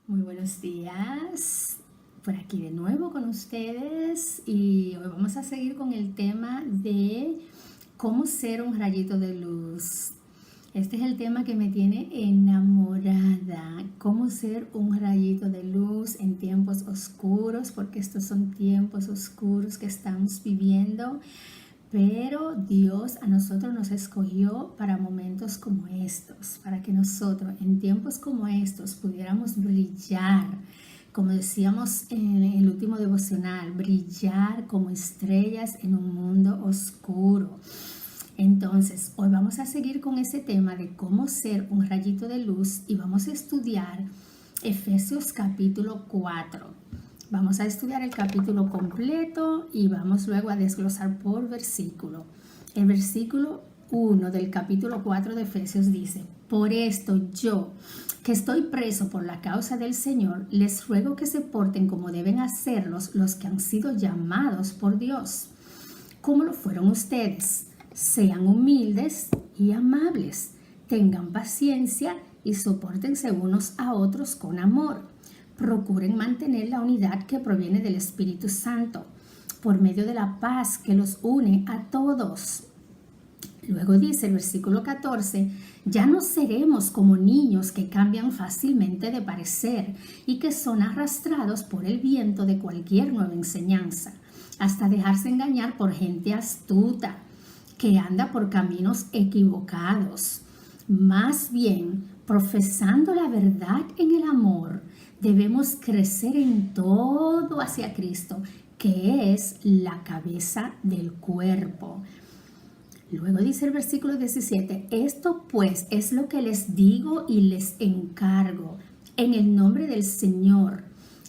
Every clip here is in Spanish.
Muy buenos días, por aquí de nuevo con ustedes y hoy vamos a seguir con el tema de cómo ser un rayito de luz. Este es el tema que me tiene enamorada, cómo ser un rayito de luz en tiempos oscuros, porque estos son tiempos oscuros que estamos viviendo. Pero Dios a nosotros nos escogió para momentos como estos, para que nosotros en tiempos como estos pudiéramos brillar, como decíamos en el último devocional, brillar como estrellas en un mundo oscuro. Entonces, hoy vamos a seguir con ese tema de cómo ser un rayito de luz y vamos a estudiar Efesios capítulo 4. Vamos a estudiar el capítulo completo y vamos luego a desglosar por versículo. El versículo 1 del capítulo 4 de Efesios dice: por esto yo, que estoy preso por la causa del Señor, les ruego que se porten como deben hacerlos los que han sido llamados por Dios, como lo fueron ustedes. Sean humildes y amables, tengan paciencia y sopórtense unos a otros con amor. Procuren mantener la unidad que proviene del Espíritu Santo, por medio de la paz que los une a todos. Luego dice el versículo 14, ya no seremos como niños que cambian fácilmente de parecer y que son arrastrados por el viento de cualquier nueva enseñanza, hasta dejarse engañar por gente astuta que anda por caminos equivocados. Más bien, profesando la verdad en el amor, debemos crecer en todo hacia Cristo, que es la cabeza del cuerpo. Luego dice el versículo 17, esto pues es lo que les digo y les encargo en el nombre del Señor,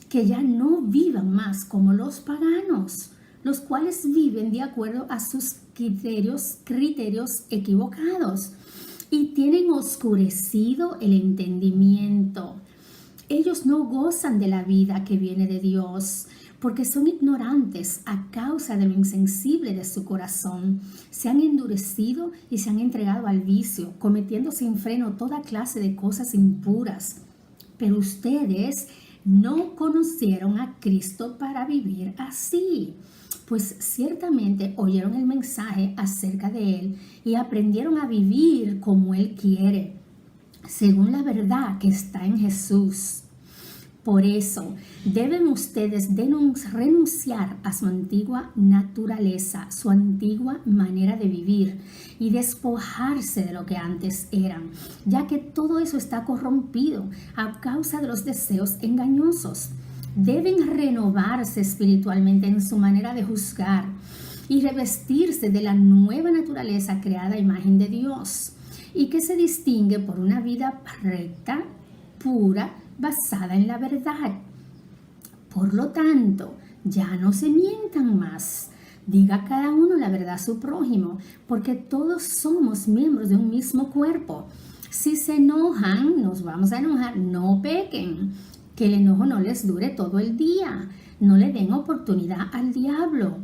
que ya no vivan más como los paganos, los cuales viven de acuerdo a sus criterios equivocados y tienen oscurecido el entendimiento. Ellos no gozan de la vida que viene de Dios, porque son ignorantes a causa de lo insensible de su corazón. Se han endurecido y se han entregado al vicio, cometiendo sin freno toda clase de cosas impuras. Pero ustedes no conocieron a Cristo para vivir así, pues ciertamente oyeron el mensaje acerca de Él y aprendieron a vivir como Él quiere, según la verdad que está en Jesús. Por eso deben ustedes renunciar a su antigua naturaleza, su antigua manera de vivir y despojarse de lo que antes eran, ya que todo eso está corrompido a causa de los deseos engañosos. Deben renovarse espiritualmente en su manera de juzgar y revestirse de la nueva naturaleza creada a imagen de Dios y que se distingue por una vida recta, pura, basada en la verdad. Por lo tanto, ya no se mientan más. Diga cada uno la verdad a su prójimo, porque todos somos miembros de un mismo cuerpo. Si se enojan, nos vamos a enojar, no pequen. Que el enojo no les dure todo el día. No le den oportunidad al diablo.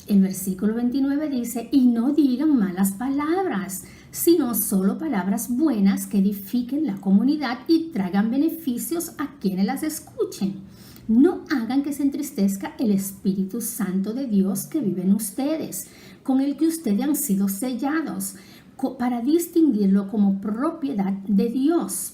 El versículo 29 dice, y no digan malas palabras, sino solo palabras buenas que edifiquen la comunidad y traigan beneficios a quienes las escuchen. No hagan que se entristezca el Espíritu Santo de Dios que vive en ustedes, con el que ustedes han sido sellados, para distinguirlo como propiedad de Dios.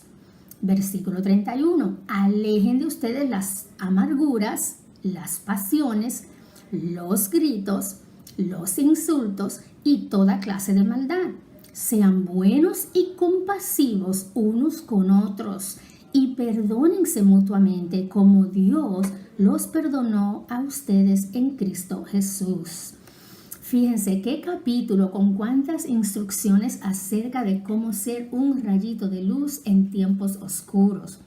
Versículo 31. Alejen de ustedes las amarguras, las pasiones, los gritos, los insultos y toda clase de maldad. Sean buenos y compasivos unos con otros y perdónense mutuamente como Dios los perdonó a ustedes en Cristo Jesús. Fíjense qué capítulo con cuántas instrucciones acerca de cómo ser un rayito de luz en tiempos oscuros.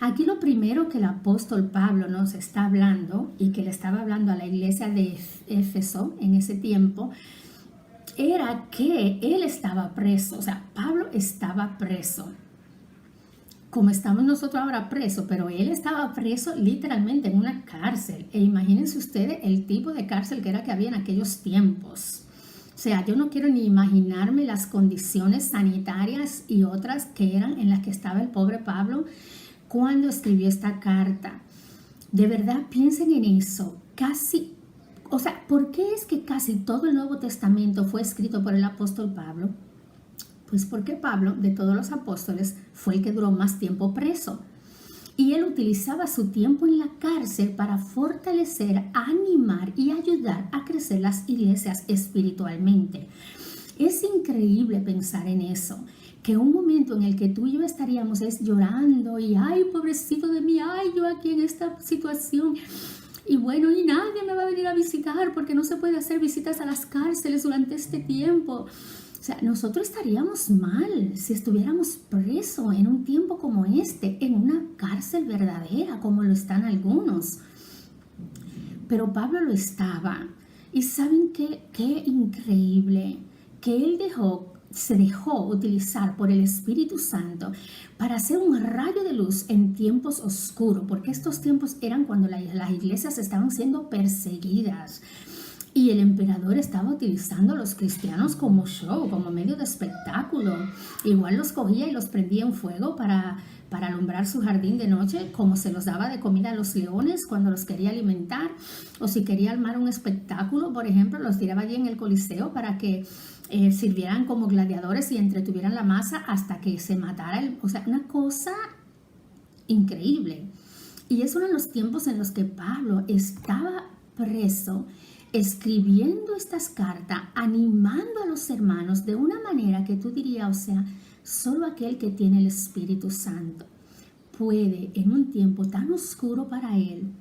Aquí lo primero que el apóstol Pablo nos está hablando y que le estaba hablando a la iglesia de Éfeso en ese tiempo era que él estaba preso, o sea, Pablo estaba preso. Como estamos nosotros ahora presos, pero él estaba preso literalmente en una cárcel. E imagínense ustedes el tipo de cárcel que era que había en aquellos tiempos. O sea, yo no quiero ni imaginarme las condiciones sanitarias y otras que eran en las que estaba el pobre Pablo cuando escribió esta carta. De verdad, piensen en eso. ¿Por qué es que casi todo el Nuevo Testamento fue escrito por el apóstol Pablo? Pues porque Pablo, de todos los apóstoles, fue el que duró más tiempo preso. Y él utilizaba su tiempo en la cárcel para fortalecer, animar y ayudar a crecer las iglesias espiritualmente. Es increíble pensar en eso, que un momento en el que tú y yo estaríamos llorando y ay, pobrecito de mí, ay, yo aquí en esta situación, y bueno, y nadie me va a venir a visitar porque no se puede hacer visitas a las cárceles durante este tiempo. O sea, nosotros estaríamos mal si estuviéramos presos en un tiempo como este, en una cárcel verdadera, como lo están algunos. Pero Pablo lo estaba. Y ¿saben qué? Qué increíble que él se dejó utilizar por el Espíritu Santo para hacer un rayo de luz en tiempos oscuros, porque estos tiempos eran cuando las iglesias estaban siendo perseguidas. Y el emperador estaba utilizando a los cristianos como show, como medio de espectáculo. Igual los cogía y los prendía en fuego para alumbrar su jardín de noche, como se los daba de comida a los leones cuando los quería alimentar. O si quería armar un espectáculo, por ejemplo, los tiraba allí en el Coliseo para que sirvieran como gladiadores y entretuvieran la masa hasta que se matara. O sea, una cosa increíble. Y esos eran los tiempos en los que Pablo estaba preso, escribiendo estas cartas, animando a los hermanos de una manera que tú dirías, o sea, solo aquel que tiene el Espíritu Santo puede en un tiempo tan oscuro para él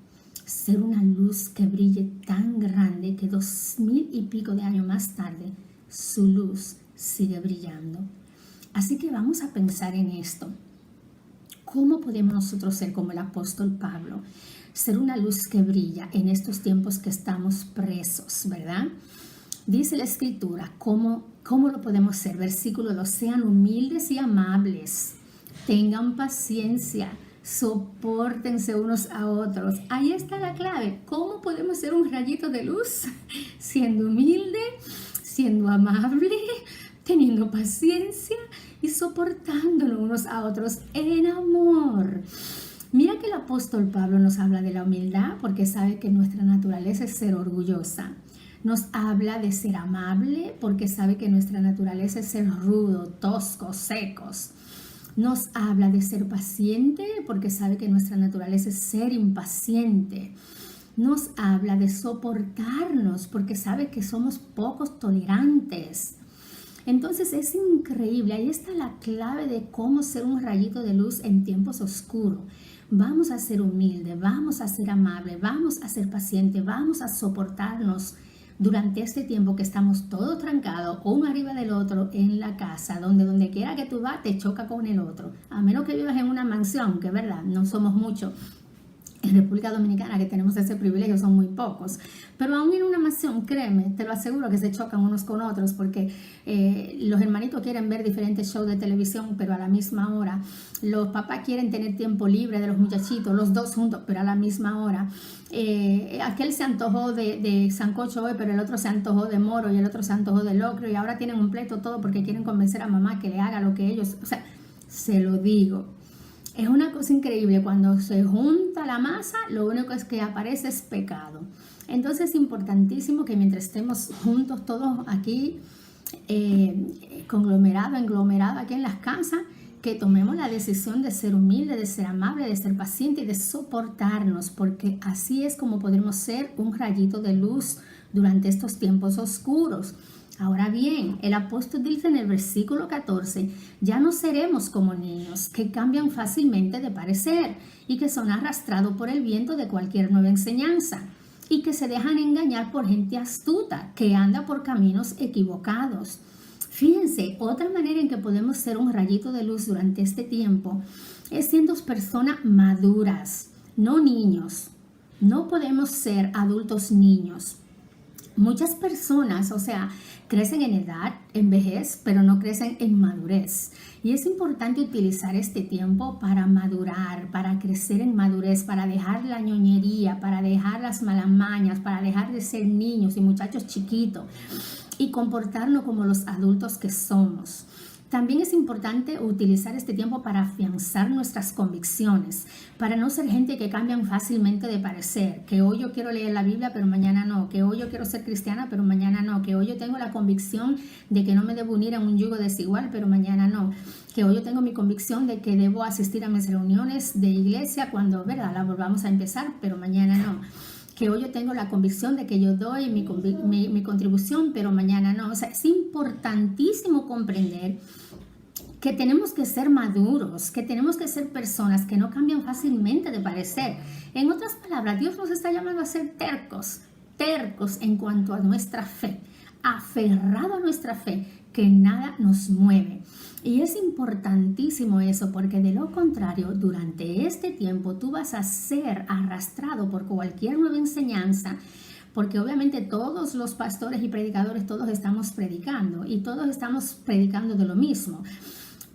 ser una luz que brille tan grande que 2000 y pico de años más tarde su luz sigue brillando. Así que vamos a pensar en esto. ¿Cómo podemos nosotros ser como el apóstol Pablo? Ser una luz que brilla en estos tiempos que estamos presos, ¿verdad? Dice la Escritura, ¿cómo lo podemos ser? Versículo 2, sean humildes y amables, tengan paciencia, sopórtense unos a otros. Ahí está la clave. ¿Cómo podemos ser un rayito de luz? Siendo humilde, siendo amable, teniendo paciencia y soportándolo unos a otros en amor. Mira que el apóstol Pablo nos habla de la humildad porque sabe que nuestra naturaleza es ser orgullosa. Nos habla de ser amable porque sabe que nuestra naturaleza es ser rudo, tosco, secos. Nos habla de ser paciente porque sabe que nuestra naturaleza es ser impaciente. Nos habla de soportarnos porque sabe que somos pocos tolerantes. Entonces es increíble, ahí está la clave de cómo ser un rayito de luz en tiempos oscuros. Vamos a ser humildes, vamos a ser amables, vamos a ser pacientes, vamos a soportarnos durante este tiempo que estamos todos trancados, uno arriba del otro en la casa, donde quiera que tú vas te choca con el otro. A menos que vivas en una mansión, que es verdad, no somos muchos. En República Dominicana que tenemos ese privilegio son muy pocos, pero aún en una mansión, créeme, te lo aseguro que se chocan unos con otros porque los hermanitos quieren ver diferentes shows de televisión, pero a la misma hora. Los papás quieren tener tiempo libre de los muchachitos, los dos juntos, pero a la misma hora. Aquel se antojó de sancocho hoy, pero el otro se antojó de moro y el otro se antojó de locro y ahora tienen un pleito todo porque quieren convencer a mamá que le haga lo que ellos, o sea, se lo digo. Es una cosa increíble, cuando se junta la masa, lo único que aparece es pecado. Entonces es importantísimo que mientras estemos juntos todos aquí, englomerado aquí en las casas, que tomemos la decisión de ser humilde, de ser amable, de ser paciente y de soportarnos, porque así es como podremos ser un rayito de luz durante estos tiempos oscuros. Ahora bien, el apóstol dice en el versículo 14, ya no seremos como niños que cambian fácilmente de parecer y que son arrastrados por el viento de cualquier nueva enseñanza y que se dejan engañar por gente astuta que anda por caminos equivocados. Fíjense, otra manera en que podemos ser un rayito de luz durante este tiempo es siendo personas maduras, no niños. No podemos ser adultos niños. Muchas personas, crecen en edad, en vejez, pero no crecen en madurez. Y es importante utilizar este tiempo para madurar, para crecer en madurez, para dejar la ñoñería, para dejar las malas mañas, para dejar de ser niños y muchachos chiquitos. y comportarnos como los adultos que somos. También es importante utilizar este tiempo para afianzar nuestras convicciones, para no ser gente que cambian fácilmente de parecer, que hoy yo quiero leer la Biblia pero mañana no, que hoy yo quiero ser cristiana pero mañana no, que hoy yo tengo la convicción de que no me debo unir a un yugo desigual pero mañana no, que hoy yo tengo mi convicción de que debo asistir a mis reuniones de iglesia cuando, ¿verdad?, la volvamos a empezar, pero mañana no. Que hoy yo tengo la convicción de que yo doy mi contribución, pero mañana no. O sea, es importantísimo comprender que tenemos que ser maduros, que tenemos que ser personas que no cambian fácilmente de parecer. En otras palabras, Dios nos está llamando a ser tercos en cuanto a nuestra fe, aferrado a nuestra fe, que nada nos mueve. Y es importantísimo eso, porque de lo contrario, durante este tiempo tú vas a ser arrastrado por cualquier nueva enseñanza, porque obviamente todos los pastores y predicadores, todos estamos predicando y todos estamos predicando de lo mismo.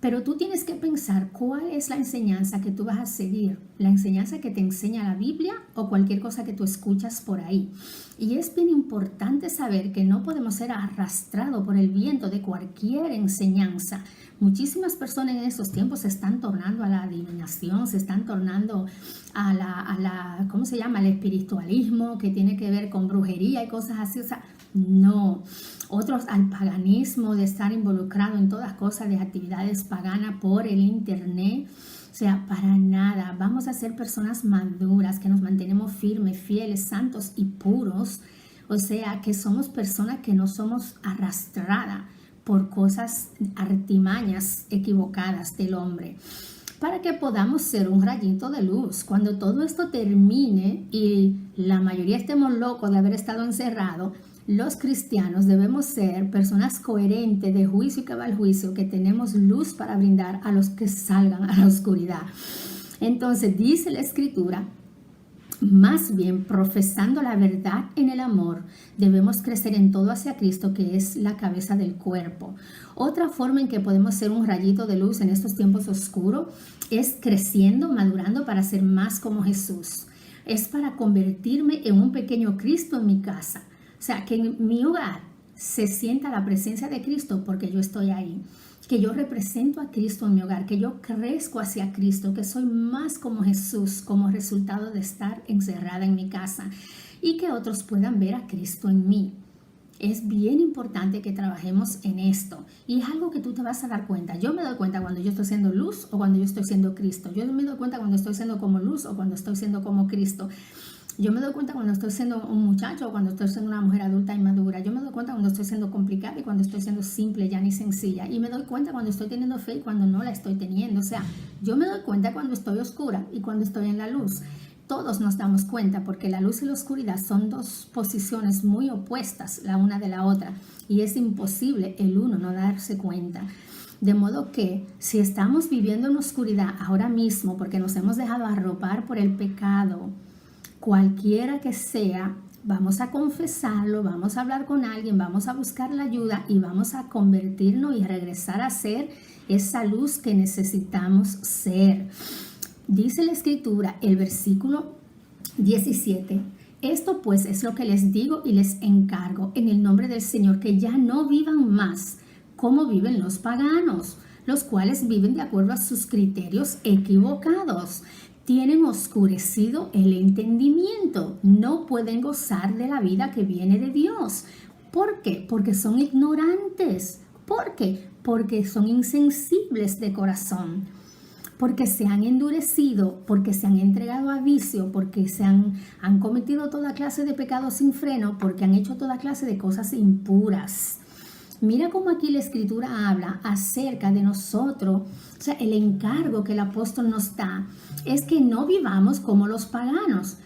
Pero tú tienes que pensar cuál es la enseñanza que tú vas a seguir, la enseñanza que te enseña la Biblia o cualquier cosa que tú escuchas por ahí. Y es bien importante saber que no podemos ser arrastrados por el viento de cualquier enseñanza. Muchísimas personas en estos tiempos se están tornando a la adivinación, se están tornando a ¿cómo se llama?, al espiritualismo, que tiene que ver con brujería y cosas así. O sea, no. Otros al paganismo, de estar involucrado en todas cosas de actividades paganas por el internet. O sea, para nada. Vamos a ser personas maduras, que nos mantenemos firmes, fieles, santos y puros. O sea, que somos personas que no somos arrastradas por cosas, artimañas equivocadas del hombre, para que podamos ser un rayito de luz. Cuando todo esto termine y la mayoría estemos locos de haber estado encerrados, los cristianos debemos ser personas coherentes, de juicio y cabal juicio, que tenemos luz para brindar a los que salgan a la oscuridad. Entonces dice la Escritura, más bien profesando la verdad en el amor, debemos crecer en todo hacia Cristo, que es la cabeza del cuerpo. Otra forma en que podemos ser un rayito de luz en estos tiempos oscuros es creciendo, madurando para ser más como Jesús. Es para convertirme en un pequeño Cristo en mi casa. O sea, que en mi hogar se sienta la presencia de Cristo porque yo estoy ahí. Que yo represento a Cristo en mi hogar, que yo crezco hacia Cristo, que soy más como Jesús como resultado de estar encerrada en mi casa, y que otros puedan ver a Cristo en mí. Es bien importante que trabajemos en esto, y es algo que tú te vas a dar cuenta. Yo me doy cuenta cuando yo estoy siendo luz o cuando yo estoy siendo Cristo. Yo me doy cuenta cuando estoy siendo como luz o cuando estoy siendo como Cristo. Yo me doy cuenta cuando estoy siendo un muchacho o cuando estoy siendo una mujer adulta y madura. Yo me doy cuenta cuando estoy siendo complicada y cuando estoy siendo simple, llana y sencilla. Y me doy cuenta cuando estoy teniendo fe y cuando no la estoy teniendo. O sea, yo me doy cuenta cuando estoy oscura y cuando estoy en la luz. Todos nos damos cuenta, porque la luz y la oscuridad son dos posiciones muy opuestas la una de la otra. Y es imposible el uno no darse cuenta. De modo que si estamos viviendo en oscuridad ahora mismo porque nos hemos dejado arropar por el pecado, cualquiera que sea, vamos a confesarlo, vamos a hablar con alguien, vamos a buscar la ayuda y vamos a convertirnos y regresar a ser esa luz que necesitamos ser. Dice la Escritura, el versículo 17, esto pues es lo que les digo y les encargo en el nombre del Señor, que ya no vivan más como viven los paganos, los cuales viven de acuerdo a sus criterios equivocados. Tienen oscurecido el entendimiento, no pueden gozar de la vida que viene de Dios. ¿Por qué? Porque son ignorantes. ¿Por qué? Porque son insensibles de corazón, porque se han endurecido, porque se han entregado a vicio, porque han cometido toda clase de pecados sin freno, porque han hecho toda clase de cosas impuras. Mira cómo aquí la Escritura habla acerca de nosotros. O sea, el encargo que el apóstol nos da es que no vivamos como los paganos.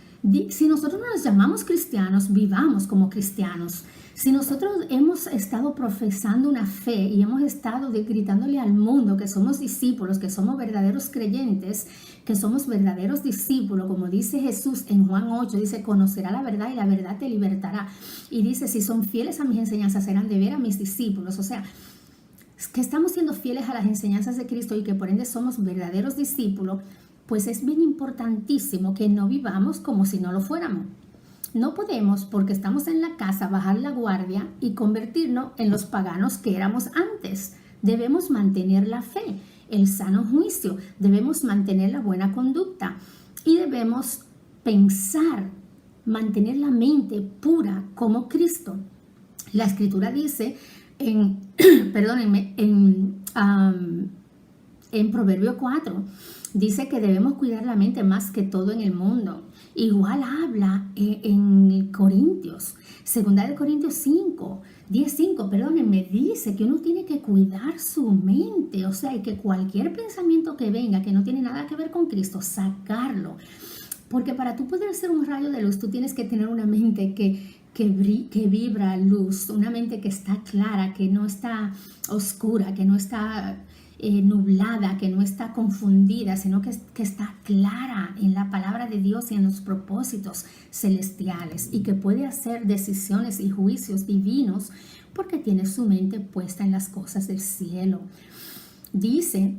Si nosotros nos llamamos cristianos, vivamos como cristianos. Si nosotros hemos estado profesando una fe y hemos estado gritándole al mundo que somos discípulos, que somos verdaderos creyentes, que somos verdaderos discípulos, como dice Jesús en Juan 8, dice, conocerá la verdad y la verdad te libertará. Y dice, si son fieles a mis enseñanzas, serán de ver a mis discípulos. O sea, que estamos siendo fieles a las enseñanzas de Cristo y que por ende somos verdaderos discípulos, pues es bien importantísimo que no vivamos como si no lo fuéramos. No podemos, porque estamos en la casa, bajar la guardia y convertirnos en los paganos que éramos antes. Debemos mantener la fe, el sano juicio, debemos mantener la buena conducta y debemos pensar, mantener la mente pura como Cristo. La Escritura dice perdónenme, en Proverbio 4, dice que debemos cuidar la mente más que todo en el mundo. Igual habla en Corintios, 2 Corintios 5, 10:5, perdónenme, dice que uno tiene que cuidar su mente, o sea, y que cualquier pensamiento que venga, que no tiene nada que ver con Cristo, sacarlo. Porque para tú poder ser un rayo de luz, tú tienes que tener una mente que vibra luz, una mente que está clara, que no está oscura, que no está nublada, que no está confundida, sino que está clara en la palabra de Dios y en los propósitos celestiales y que puede hacer decisiones y juicios divinos porque tiene su mente puesta en las cosas del cielo. Dice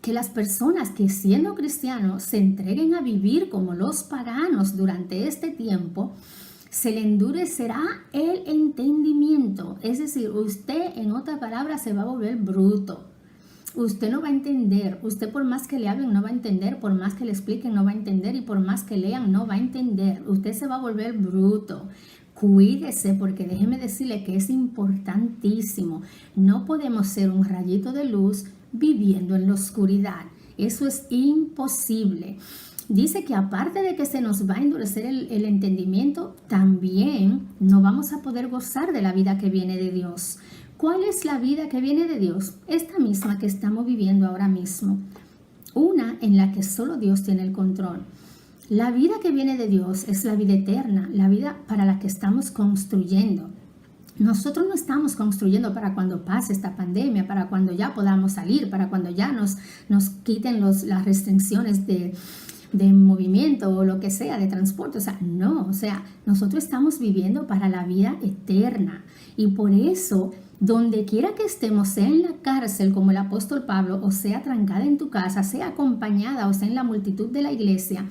que las personas que siendo cristianos se entreguen a vivir como los paganos durante este tiempo, se le endurecerá el entendimiento. Es decir, usted, en otras palabras, se va a volver bruto. Usted no va a entender. Usted, por más que le hablen, no va a entender. Por más que le expliquen, no va a entender. Y por más que lean, no va a entender. Usted se va a volver bruto. Cuídese, porque déjeme decirle que es importantísimo. No podemos ser un rayito de luz viviendo en la oscuridad. Eso es imposible. Dice que aparte de que se nos va a endurecer el entendimiento, también no vamos a poder gozar de la vida que viene de Dios. ¿Cuál es la vida que viene de Dios? Esta misma que estamos viviendo ahora mismo. Una en la que solo Dios tiene el control. La vida que viene de Dios es la vida eterna, la vida para la que estamos construyendo. Nosotros no estamos construyendo para cuando pase esta pandemia, para cuando ya podamos salir, para cuando ya nos quiten las restricciones de movimiento o lo que sea, de transporte. O sea, no, o sea, nosotros estamos viviendo para la vida eterna. Y por eso, donde quiera que estemos, sea en la cárcel como el apóstol Pablo, o sea trancada en tu casa, sea acompañada o sea en la multitud de la iglesia,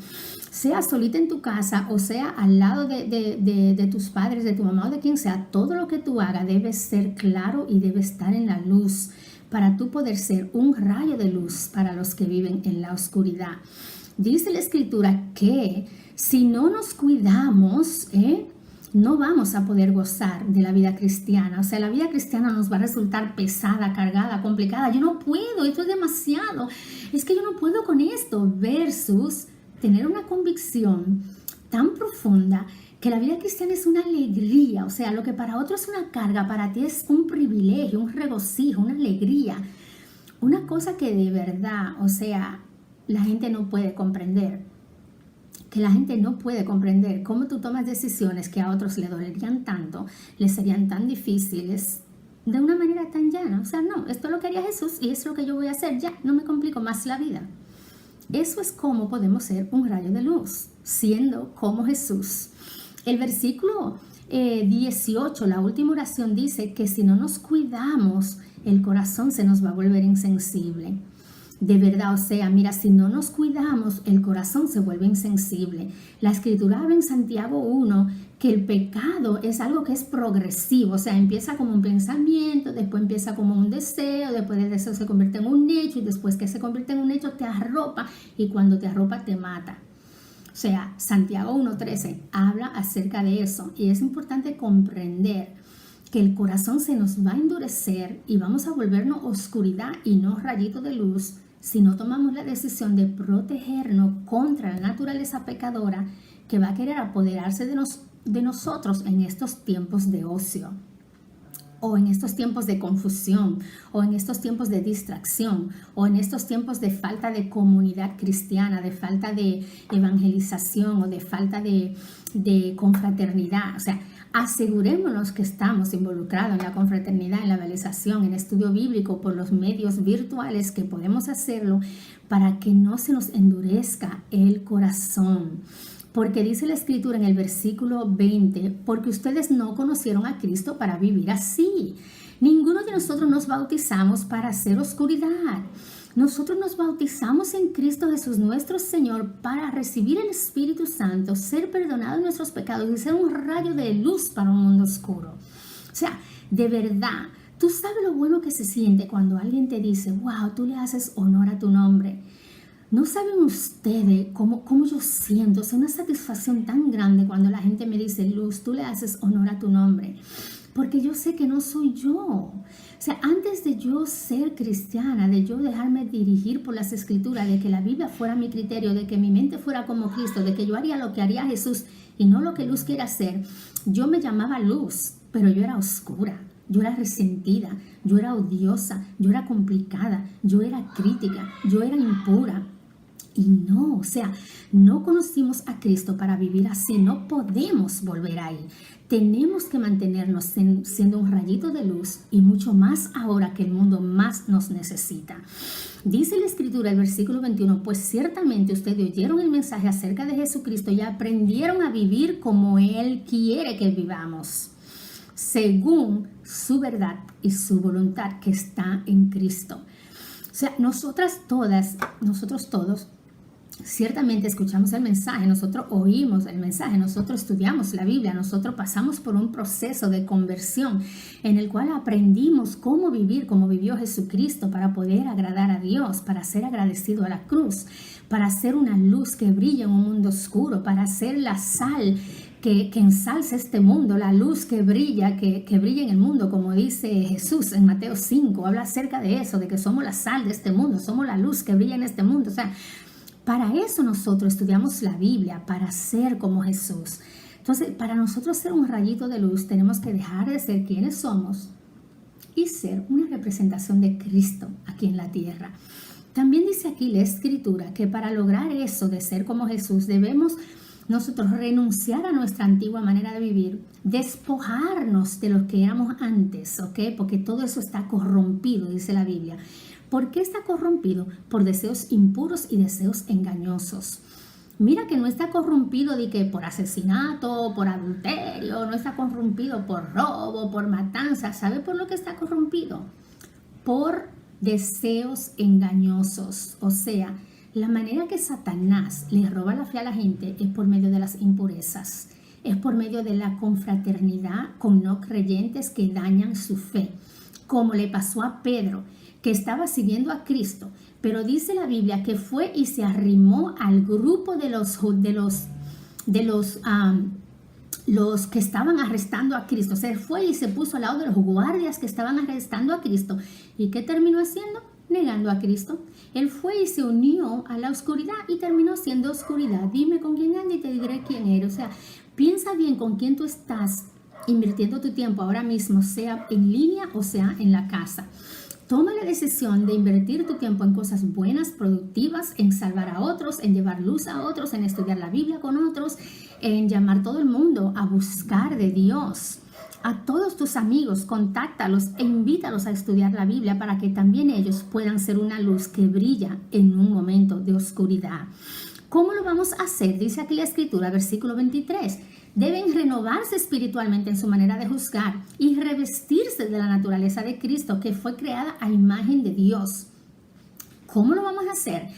sea solita en tu casa o sea al lado de tus padres, de tu mamá o de quien sea, todo lo que tú hagas debe ser claro y debe estar en la luz para tú poder ser un rayo de luz para los que viven en la oscuridad. Dice la Escritura que si no nos cuidamos, no vamos a poder gozar de la vida cristiana. O sea, la vida cristiana nos va a resultar pesada, cargada, complicada. Yo no puedo, esto es demasiado. Es que yo no puedo con esto. Versus tener una convicción tan profunda que la vida cristiana es una alegría. O sea, lo que para otros es una carga, para ti es un privilegio, un regocijo, una alegría. Una cosa que de verdad, o sea, la gente no puede comprender. Que la gente no puede comprender cómo tú tomas decisiones que a otros le dolerían tanto, les serían tan difíciles, de una manera tan llana. O sea, no, esto es lo que haría Jesús y es lo que yo voy a hacer. Ya, no me complico más la vida. Eso es cómo podemos ser un rayo de luz, siendo como Jesús. El versículo 18, la última oración, dice que si no nos cuidamos, el corazón se nos va a volver insensible. De verdad, o sea, mira, si no nos cuidamos, el corazón se vuelve insensible. La Escritura habla en Santiago 1 que el pecado es algo que es progresivo, o sea, empieza como un pensamiento, después empieza como un deseo, después del deseo se convierte en un hecho y después que se convierte en un hecho te arropa y cuando te arropa te mata. O sea, Santiago 1:13 habla acerca de eso y es importante comprender que el corazón se nos va a endurecer y vamos a volvernos oscuridad y no rayito de luz si no tomamos la decisión de protegernos contra la naturaleza pecadora que va a querer apoderarse de nosotros en estos tiempos de ocio, o en estos tiempos de confusión, o en estos tiempos de distracción, o en estos tiempos de falta de comunidad cristiana, de falta de evangelización o de falta de confraternidad. O sea, asegurémonos que estamos involucrados en la confraternidad, en la evangelización, en estudio bíblico por los medios virtuales que podemos hacerlo para que no se nos endurezca el corazón. Porque dice la Escritura en el versículo 20, porque ustedes no conocieron a Cristo para vivir así. Ninguno de nosotros nos bautizamos para hacer oscuridad, Nosotros nos bautizamos en Cristo Jesús, nuestro Señor, para recibir el Espíritu Santo, ser perdonados nuestros pecados y ser un rayo de luz para un mundo oscuro. O sea, de verdad, tú sabes lo bueno que se siente cuando alguien te dice, wow, tú le haces honor a tu nombre. No saben ustedes cómo yo siento, es una satisfacción tan grande cuando la gente me dice, Luz, tú le haces honor a tu nombre, porque yo sé que no soy yo. O sea, antes de yo ser cristiana, de yo dejarme dirigir por las escrituras, de que la Biblia fuera mi criterio, de que mi mente fuera como Cristo, de que yo haría lo que haría Jesús y no lo que Luz quiere hacer, yo me llamaba Luz, pero yo era oscura. Yo era resentida, yo era odiosa, yo era complicada, yo era crítica, yo era impura. Y no, o sea, no conocimos a Cristo para vivir así, no podemos volver ahí. Tenemos que mantenernos siendo un rayito de luz y mucho más ahora que el mundo más nos necesita. Dice la Escritura, el versículo 21, pues ciertamente ustedes oyeron el mensaje acerca de Jesucristo y aprendieron a vivir como Él quiere que vivamos, según su verdad y su voluntad que está en Cristo. O sea, nosotros todos, ciertamente escuchamos el mensaje, nosotros oímos el mensaje, nosotros estudiamos la Biblia, nosotros pasamos por un proceso de conversión en el cual aprendimos cómo vivir como vivió Jesucristo para poder agradar a Dios, para ser agradecido a la cruz, para ser una luz que brilla en un mundo oscuro, para ser la sal que ensalza este mundo, la luz que brilla en el mundo, como dice Jesús en Mateo 5, habla acerca de eso, de que somos la sal de este mundo, somos la luz que brilla en este mundo. O sea, para eso nosotros estudiamos la Biblia, para ser como Jesús. Entonces, para nosotros ser un rayito de luz, tenemos que dejar de ser quienes somos y ser una representación de Cristo aquí en la tierra. También dice aquí la Escritura que para lograr eso de ser como Jesús, debemos nosotros renunciar a nuestra antigua manera de vivir, despojarnos de lo que éramos antes, ¿ok? Porque todo eso está corrompido, dice la Biblia. ¿Por qué está corrompido? Por deseos impuros y deseos engañosos. Mira que no está corrompido de que por asesinato, por adulterio, no está corrompido por robo, por matanza. ¿Sabe por lo que está corrompido? Por deseos engañosos. O sea, la manera que Satanás le roba la fe a la gente es por medio de las impurezas. Es por medio de la confraternidad con no creyentes que dañan su fe. Como le pasó a Pedro, que estaba siguiendo a Cristo, pero dice la Biblia que fue y se arrimó al grupo de los que estaban arrestando a Cristo. O sea, fue y se puso al lado de los guardias que estaban arrestando a Cristo. ¿Y qué terminó haciendo? Negando a Cristo. Él fue y se unió a la oscuridad y terminó siendo oscuridad. Dime con quién anda y te diré quién eres. O sea, piensa bien con quién tú estás invirtiendo tu tiempo ahora mismo, sea en línea o sea en la casa. Toma la decisión de invertir tu tiempo en cosas buenas, productivas, en salvar a otros, en llevar luz a otros, en estudiar la Biblia con otros, en llamar a todo el mundo a buscar de Dios. A todos tus amigos, contáctalos e invítalos a estudiar la Biblia para que también ellos puedan ser una luz que brilla en un momento de oscuridad. ¿Cómo lo vamos a hacer? Dice aquí la Escritura, versículo 23. Deben renovarse espiritualmente en su manera de juzgar y revestirse de la naturaleza de Cristo, que fue creada a imagen de Dios. ¿Cómo lo vamos a hacer?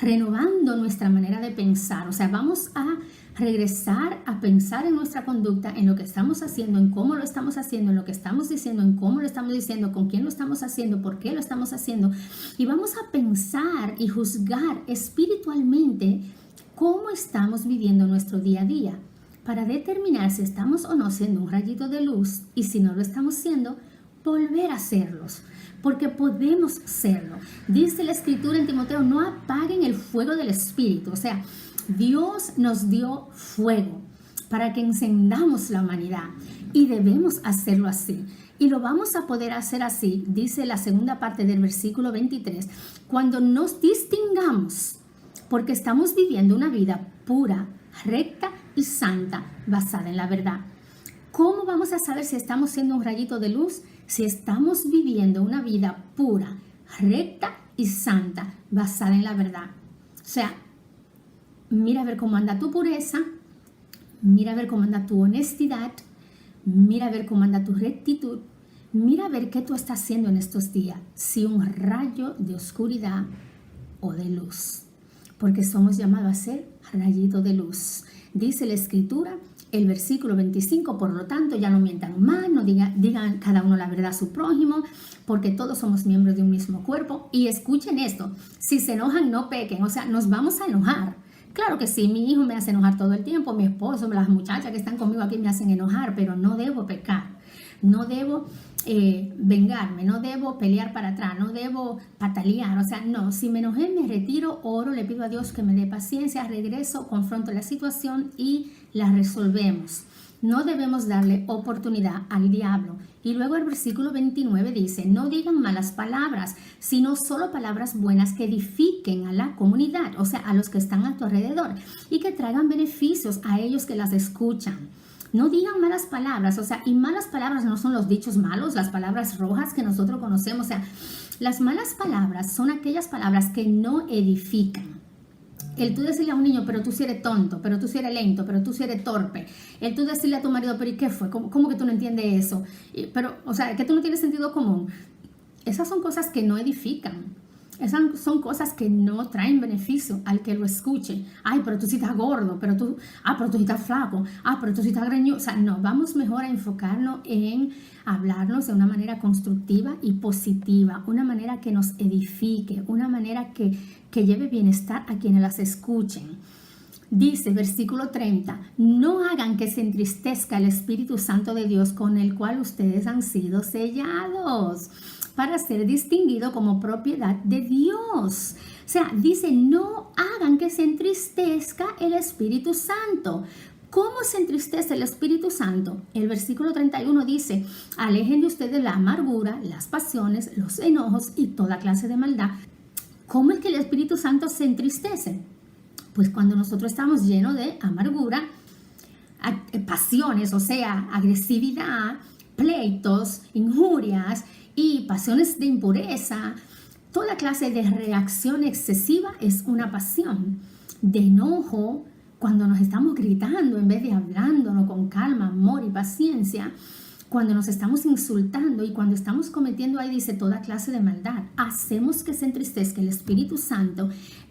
Renovando nuestra manera de pensar. O sea, vamos a regresar a pensar en nuestra conducta, en lo que estamos haciendo, en cómo lo estamos haciendo, en lo que estamos diciendo, en cómo lo estamos diciendo, con quién lo estamos haciendo, por qué lo estamos haciendo. Y vamos a pensar y juzgar espiritualmente cómo estamos viviendo nuestro día a día, para determinar si estamos o no siendo un rayito de luz, y si no lo estamos siendo, volver a serlos, porque podemos serlo. Dice la Escritura en Timoteo, no apaguen el fuego del Espíritu. O sea, Dios nos dio fuego para que encendamos la humanidad y debemos hacerlo así. Y lo vamos a poder hacer así, dice la segunda parte del versículo 23, cuando nos distingamos, porque estamos viviendo una vida pura, recta y santa, basada en la verdad. ¿Cómo vamos a saber si estamos siendo un rayito de luz? Si estamos viviendo una vida pura, recta y santa, basada en la verdad. O sea, mira a ver cómo anda tu pureza, mira a ver cómo anda tu honestidad, mira a ver cómo anda tu rectitud, Mira a ver qué tú estás haciendo en estos días, si un rayo de oscuridad o de luz, porque somos llamados a ser rayito de luz. Dice la Escritura, el versículo 25, por lo tanto, ya no mientan más, no digan cada uno la verdad a su prójimo, porque todos somos miembros de un mismo cuerpo. Y escuchen esto, si se enojan, no pequen, o sea, nos vamos a enojar. Claro que sí, mi hijo me hace enojar todo el tiempo, mi esposo, las muchachas que están conmigo aquí me hacen enojar, pero no debo pecar, no debo vengarme, no debo pelear para atrás, no debo patalear, o sea, no, si me enojé me retiro, oro, le pido a Dios que me dé paciencia, regreso, confronto la situación y la resolvemos. No debemos darle oportunidad al diablo. Y luego el versículo 29 dice, no digan malas palabras, sino solo palabras buenas que edifiquen a la comunidad, o sea, a los que están a tu alrededor y que traigan beneficios a ellos que las escuchan. No digan malas palabras, o sea, y malas palabras no son los dichos malos, las palabras rojas que nosotros conocemos, o sea, las malas palabras son aquellas palabras que no edifican. El tú decirle a un niño, pero tú sí eres tonto, pero tú sí eres lento, pero tú sí eres torpe. El tú decirle a tu marido, pero ¿y qué fue? ¿Cómo que tú no entiendes eso? Pero, o sea, que tú no tienes sentido común. Esas son cosas que no edifican. Esas son cosas que no traen beneficio al que lo escuche. Ay, pero tú sí estás gordo, pero tú sí estás flaco, pero tú sí estás greñudo. O sea, no, vamos mejor a enfocarnos en hablarnos de una manera constructiva y positiva, una manera que nos edifique, una manera que lleve bienestar a quienes las escuchen. Dice, versículo 30, no hagan que se entristezca el Espíritu Santo de Dios con el cual ustedes han sido sellados para ser distinguido como propiedad de Dios. O sea, dice, no hagan que se entristezca el Espíritu Santo. ¿Cómo se entristece el Espíritu Santo? El versículo 31 dice, alejen de ustedes la amargura, las pasiones, los enojos y toda clase de maldad. ¿Cómo es que el Espíritu Santo se entristece? Pues cuando nosotros estamos llenos de amargura, pasiones, o sea, agresividad, pleitos, injurias y pasiones de impureza, toda clase de reacción excesiva es una pasión. De enojo, cuando nos estamos gritando en vez de hablándonos con calma, amor y paciencia, cuando nos estamos insultando y cuando estamos cometiendo, ahí dice, toda clase de maldad, hacemos que se entristezca el Espíritu Santo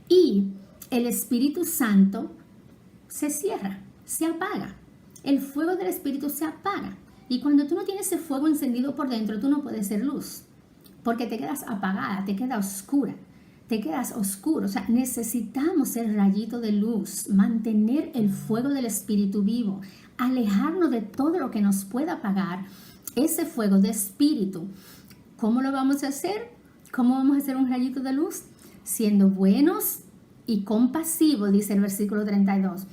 y el Espíritu Santo se cierra, se apaga. El fuego del Espíritu se apaga. Y cuando tú no tienes ese fuego encendido por dentro, tú no puedes ser luz. Porque te quedas apagada, te quedas oscura, te quedas oscuro. O sea, necesitamos ser rayito de luz, mantener el fuego del Espíritu vivo, alejarnos de todo lo que nos pueda apagar ese fuego de Espíritu. ¿Cómo lo vamos a hacer? ¿Cómo vamos a hacer un rayito de luz? Siendo buenos y compasivos, dice el versículo 32.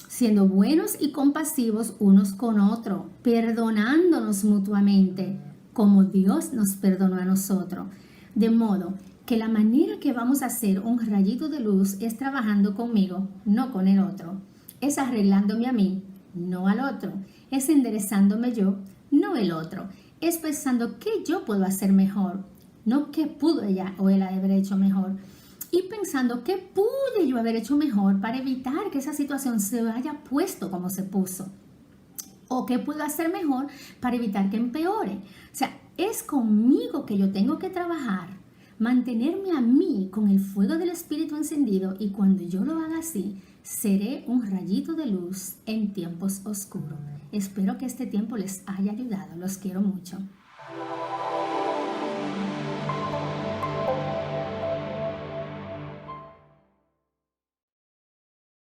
Siendo buenos y compasivos unos con otros, perdonándonos mutuamente, como Dios nos perdonó a nosotros. De modo que la manera que vamos a hacer un rayito de luz es trabajando conmigo, no con el otro. Es arreglándome a mí, no al otro. Es enderezándome yo, no el otro. Es pensando qué yo puedo hacer mejor, no qué pudo ella o él haber hecho mejor. Y pensando qué pude yo haber hecho mejor para evitar que esa situación se haya puesto como se puso. O qué puedo hacer mejor para evitar que empeore. O sea, es conmigo que yo tengo que trabajar, mantenerme a mí con el fuego del Espíritu encendido, y cuando yo lo haga así, seré un rayito de luz en tiempos oscuros. Espero que este tiempo les haya ayudado. Los quiero mucho.